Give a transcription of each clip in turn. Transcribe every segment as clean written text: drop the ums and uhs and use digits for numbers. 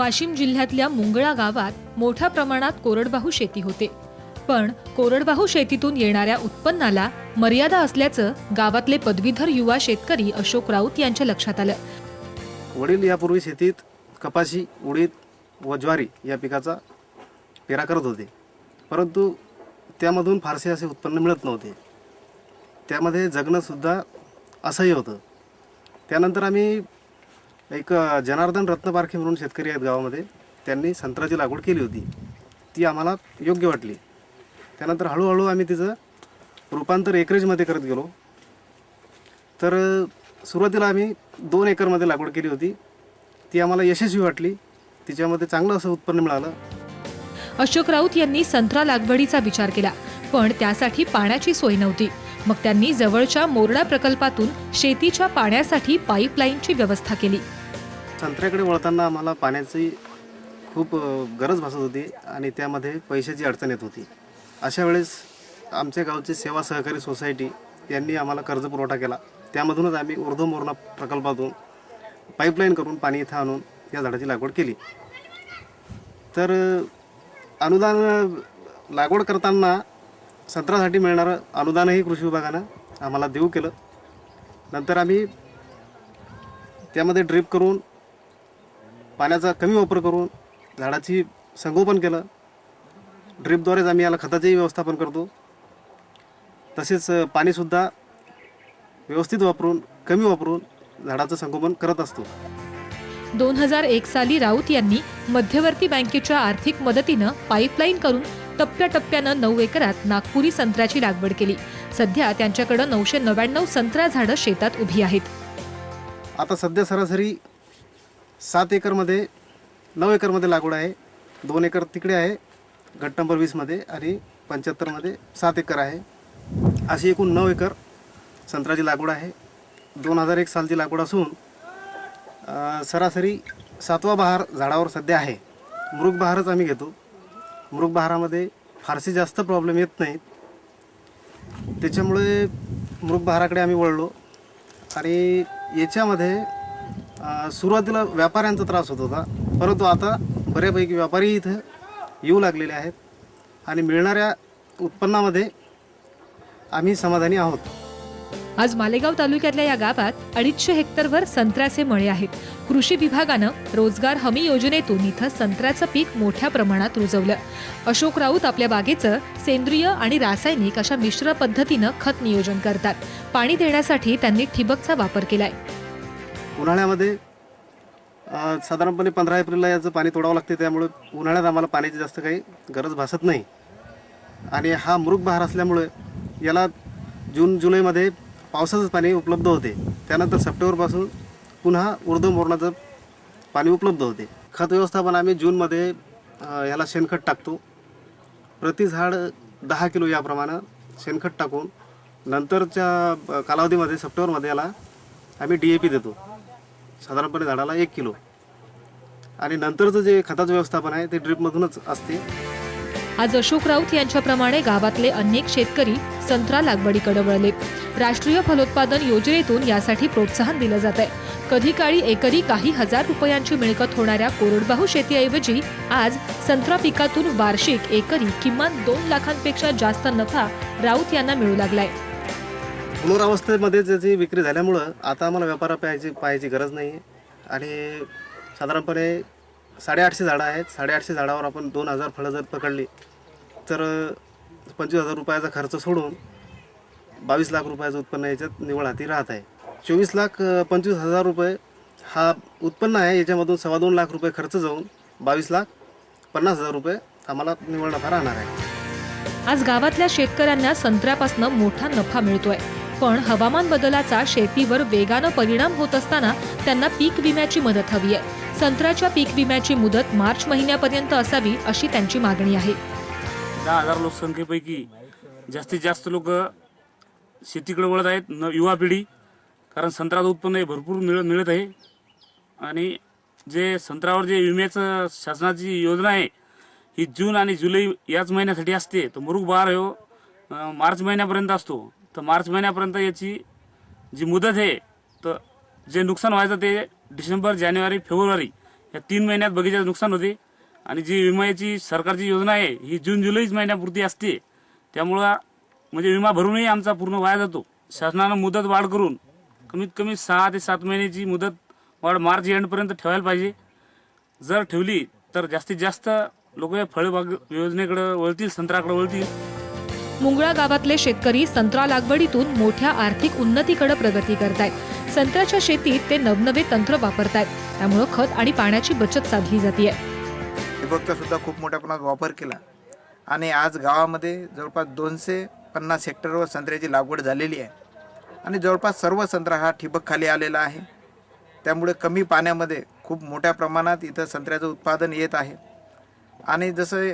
वाशिम जिल्ह्यातल्या मुंगळा गावात मोठ्या प्रमाणात कोरडवाहू शेती होते, पण कोरडवाहू शेतीतून येणाऱ्या उत्पन्नाला मर्यादा असल्याचं गावातले पदवीधर युवा शेतकरी अशोक राऊत यांच्या लक्षात आलं। वडील यापूर्वी शेतीत कपाशी, उडीद व ज्वारी या पिकाचा पेरा करत होते, परंतु त्यामधून फारसे असे उत्पन्न मिळत नव्हते। त्यामध्ये जगणंसुद्धा असह्य होतं। त्यानंतर आम्ही एक जनार्दन रत्नपारखे म्हणून शेतकरी आहेत गावामध्ये, त्यांनी संत्र्याची लागवड केली होती। ती आम्हाला योग्य वाटली। त्यानंतर हळूहळू आम्ही तिचं रूपांतर एकरेजमध्ये करत गेलो। तर सुरुवातीला आम्ही 2 एकरमध्ये लागवड केली होती। ती आम्हाला यशस्वी वाटली, तिच्यामध्ये चांगलं असं उत्पन्न मिळालं। अशोक राऊत यांनी संत्रा लागवडीचा विचार केला, पण त्यासाठी पाण्याची सोय नव्हती। मग त्यांनी जवळच्या मोरडा प्रकल्पातून शेतीच्या पाण्यासाठी पाईपलाईनची व्यवस्था केली। संत्र्याकडे वळताना आम्हाला पाण्याची खूप गरज भासत होती आणि त्यामध्ये पैशाची अडचण येत होती। अशा वेळेस आमच्या गावची सेवा सहकारी सोसायटी यांनी आम्हाला कर्ज पुरवठा केला। त्यामधूनच आम्ही उर्ध्व मोरणा प्रकल्पातून पाईपलाईन करून पाणी इथं आणून या झाडाची लागवड केली। तर अनुदान लागवड करताना संत्र्यासाठी मिळणारं अनुदानही कृषी विभागानं आम्हाला देऊ केलं। नंतर आम्ही त्यामध्ये ड्रिप करून पाण्याचा कमी वापर करून झाडाची संगोपन केलं। ड्रिपद्वारेच आम्ही याला खताचेही व्यवस्थापन करतो, तसेच पाणीसुद्धा व्यवस्थित वापरून कमी वापरून झाडाचं संगोपन करत असतो। 2001 साली राऊत यांनी मध्यवर्ती बँकेच्या आर्थिक मदतीनं पाईपलाईन करून टप्प्याटप्प्यानं 9 एकरात नागपुरी संत्र्याची लागवड केली। सध्या त्यांच्याकडे 999 संत्रा झाडं शेतात उभी आहेत। आता सध्या सरासरी 7 एकरमध्ये 9 एकरमध्ये लागवड आहे। 2 एकर तिकडे आहे गट नंबर 20 मध्ये आणि 75 मध्ये 7 एकर आहे। अशी एकूण 9 एकर संत्र्याची लागवड आहे। 2001 सालची लागवड असून सरासरी 7वा बहार झाडावर सध्या आहे। मृग बहारच आम्ही घेतो। मृग बहारामध्ये फारसे जास्त प्रॉब्लेम येत नाहीत, त्याच्यामुळे मृग बहाराकडे आम्ही वळलो। आणि याच्यामध्ये सुरुवातीला व्यापाऱ्यांचा त्रास होत होता, परंतु आता बऱ्यापैकी व्यापारी इथं येऊ लागलेले आहेत आणि मिळणाऱ्या उत्पन्नामध्ये आम्ही समाधानी आहोत। आज मालेगाव तालुक्यातल्या या गावात 250 हेक्टरवर संत्र्याचे मळे आहेत। कृषी विभागानं रोजगार हमी योजनेतून इथं संत्र्याचं पीक मोठ्या प्रमाणात रुजवलं। अशोक राऊत आपल्या बागेचं सेंद्रिय आणि रासायनिक अशा मिश्र पद्धतीनं खत नियोजन करतात। पाणी देण्यासाठी त्यांनी ठिबकचा वापर केलाय। उन्हाळ्यामध्ये साधारणपणे 15 एप्रिलला याचं पाणी तोडावं लागते, त्यामुळे उन्हाळ्यात आम्हाला पाण्याची जास्त काही गरज भासत नाही। आणि हा मृग बहार असल्यामुळे याला जून जुलैमध्ये पावसाचं पाणी उपलब्ध होते। त्यानंतर सप्टेंबरपासून पुन्हा उर्ध्व मोरणाचं पाणी उपलब्ध होते। खत व्यवस्थापन आम्ही जूनमध्ये याला शेणखत टाकतो। प्रति झाड 10 किलो याप्रमाणे शेणखत टाकून नंतरच्या कालावधीमध्ये सप्टेंबरमध्ये याला आम्ही DAP देतो, साधारणपणे झाडाला 1 किलो। आणि नंतरचं जे खताचं व्यवस्थापन आहे ते ड्रिपमधूनच असते। आज अशोक राऊत यांच्याप्रमाणे गावातले अनेक शेतकरी संत्रा लागवडीकडे वळले। राष्ट्रीय फलोत्पादन योजनेतून यासाठी प्रोत्साहन दिलं जात आहे। कधी काळी एकरी काही हजार रुपयांची मिळकत होणाऱ्या कोरडवाहू शेतीऐवजी आज संत्रा पिकातून वार्षिक एकरी किमान 2 लाखांपेक्षा जास्त नफा राऊत यांना मिळू लागलाय। पुनरावस्थेमध्ये त्याची विक्री झाल्यामुळं आता आम्हाला व्यापारा पाहायची गरज नाही आहे। आणि साधारणपणे 850 झाडं आहेत। 850 झाडावर आपण 2000 फळं जर पकडली तर 25,000 रुपयाचा खर्च सोडून 22 लाख रुपयाचं उत्पन्न याच्यात निवड हाती राहत आहे। 24,25,000 रुपये हा उत्पन्न आहे। याच्यामधून 2.25 लाख रुपये खर्च जाऊन 22,50,000 रुपये आम्हाला निवड नफा राहणार आहे। आज गावातल्या शेतकऱ्यांना संत्र्यापासून मोठा नफा मिळतोय, पण हवामान बदलाचा शेतीवर वेगानं परिणाम होत असताना त्यांना पीक विम्याची मदत हवी आहे। संत्र्याच्या पीक विम्याची मुदत मार्च महिन्यापर्यंत असावी अशी त्यांची मागणी आहे। 10,000 लोकसंख्येपैकी जास्तीत जास्त लोक शेतीकडे वळत आहेत, युवा पिढी, कारण संत्र्याचं उत्पन्न भरपूर मिळत आहे। आणि जे संत्र्यावर जे विम्याचं शासनाची योजना आहे ही जून आणि जुलै याच महिन्यासाठी असते। तर मृग बहार हो मार्च महिन्यापर्यंत असतो। तर मार्च महिन्यापर्यंत याची जी मुदत आहे, तर जे नुकसान व्हायचं ते डिसेंबर, जानेवारी, फेब्रुवारी या 3 महिन्यात बगीचाचं नुकसान होते आणि जी विम्याची सरकारची योजना आहे ही जून जुलै महिन्यापुरती असते. त्यामुळं म्हणजे विमा भरूनही आमचा पूर्ण वाया जातो. शासनानं मुदत वाढ करून कमीत कमी 6 ते 7 महिन्याची मुदत वाढ मार्च एंडपर्यंत ठेवायला पाहिजे. जर ठेवली तर जास्तीत जास्त लोक फळबाग योजनेकडे वळतील, संत्र्याकडे वळतील. मुंगळा गावातले शेतकरी संत्रा लागवडीतून मोठ्या आर्थिक उन्नतीकडे प्रगती करतायत. संत्र्याच्या शेतीत ते नवनवे तंत्र वापरतायत. त्यामुळे खत आणि पाण्याची बचत साधली जाते. ठिबकचा सुद्धा खूप मोठ्या प्रमाणात वापर केला आणि आज गावामध्ये जवळपास 250 हेक्टरवर संत्र्याची लागवड झालेली आहे आणि जवळपास सर्व संत्रा हा ठिबक खाली आलेला आहे. त्यामुळे कमी पाण्यामध्ये खूप मोठ्या प्रमाणात इथं संत्र्याचं उत्पादन येत आहे. आणि जसं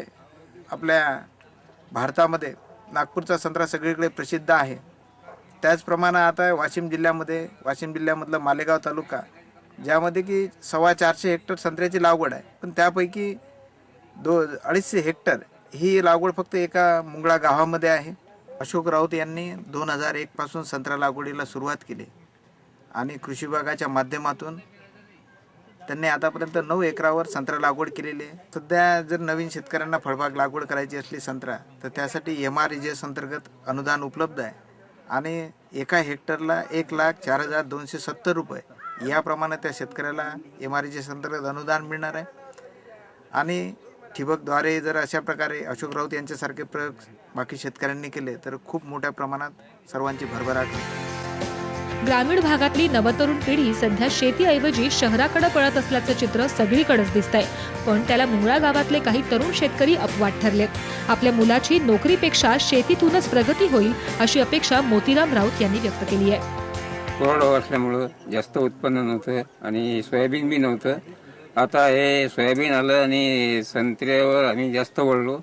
आपल्या भारतामध्ये नागपूरचा संत्रा सगळीकडे प्रसिद्ध आहे, त्याचप्रमाणे आता वाशिम जिल्ह्यामधलं मालेगाव तालुका ज्यामध्ये की 450 हेक्टर संत्र्याची लागवड आहे, पण त्यापैकी 250 हेक्टर ही लागवड फक्त एका मुंगळा गावामध्ये आहे. अशोक राऊत यांनी 2001 पासून संत्रा लागवडीला सुरुवात केली आणि कृषी विभागाच्या माध्यमातून त्यांनी आतापर्यंत 9 एकरावर संत्रा लागवड केलेली आहे. सध्या जर नवीन शेतकऱ्यांना फळबाग लागवड करायची असली संत्रा तर त्यासाठी MREGS अंतर्गत अनुदान उपलब्ध आहे आणि एका हेक्टरला 1,04,270 रुपये याप्रमाणे त्या शेतकऱ्याला MREGS अंतर्गत अनुदान मिळणार आहे. आणि ठिबकद्वारे जर अशा प्रकारे अशोक राऊत यांच्यासारखे प्रयोग बाकी शेतकऱ्यांनी केले तर खूप मोठ्या प्रमाणात सर्वांची भरभराट होईल. ग्रामीण भागातली नवतरुण पिढी सध्या शेतीऐवजी शहराकडे पळत असल्याचं चित्र सगळीकडेच दिसतंय. पण त्याला मुंगळा गावातले काही तरुण शेतकरी अपवाद ठरलेत. आपल्या मुलाची नोकरीपेक्षा शेतीतूनच प्रगती होईल अशी अपेक्षा मोतीराम राऊत यांनी व्यक्त केली आहे. कोरडवाहू असल्यामुळं जास्त उत्पन्न नव्हतं आणि सोयाबीन बी नव्हतं. आता हे सोयाबीन आलं आणि संत्र्यावर आम्ही जास्त वळलो.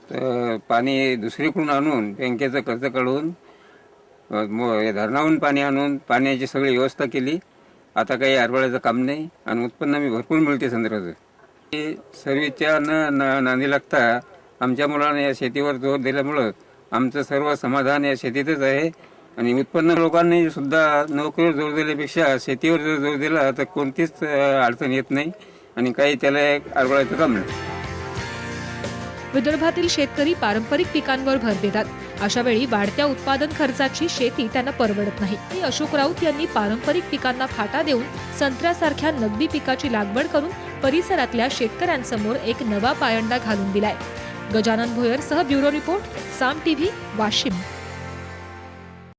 तर पाणी दुसरीकडून आणून बँकेचं कर्ज काढून धरणाहून पाणी आणून पाण्याची सगळी व्यवस्था केली. आता काही हरभऱ्याचं काम नाही आणि उत्पन्न मी भरपूर मिळते संत्र्याचं. सर्विसच्या नांदी लागता आमच्या मुलाने या शेतीवर जोर दिल्यामुळं आमचं सर्व समाधान या शेतीतच आहे. आणि उत्पन्न लोकांनी सुद्धा नोकरीवर जोर दिल्यापेक्षा शेतीवर जर जोर दिला तर कोणतीच अडचण येत नाही आणि काही त्याला हरभऱ्याचं काम नाही. विदर्भातील शेतकरी पारंपरिक पिकांवर भर देतात. अशा वेळी वाढत्या उत्पादन खर्चाची शेती त्यांना परवडत नाही. अशोक राऊत यांनी पारंपरिक पिकांना फाटा देऊन संत्र्यासारख्या नगदी पिकाची लागवड करून परिसरातल्या शेतकऱ्यांसमोर एक नवा पायंडा घालून दिलाय. गजानन भोयर सह ब्युरो रिपोर्ट, साम TV, वाशिम.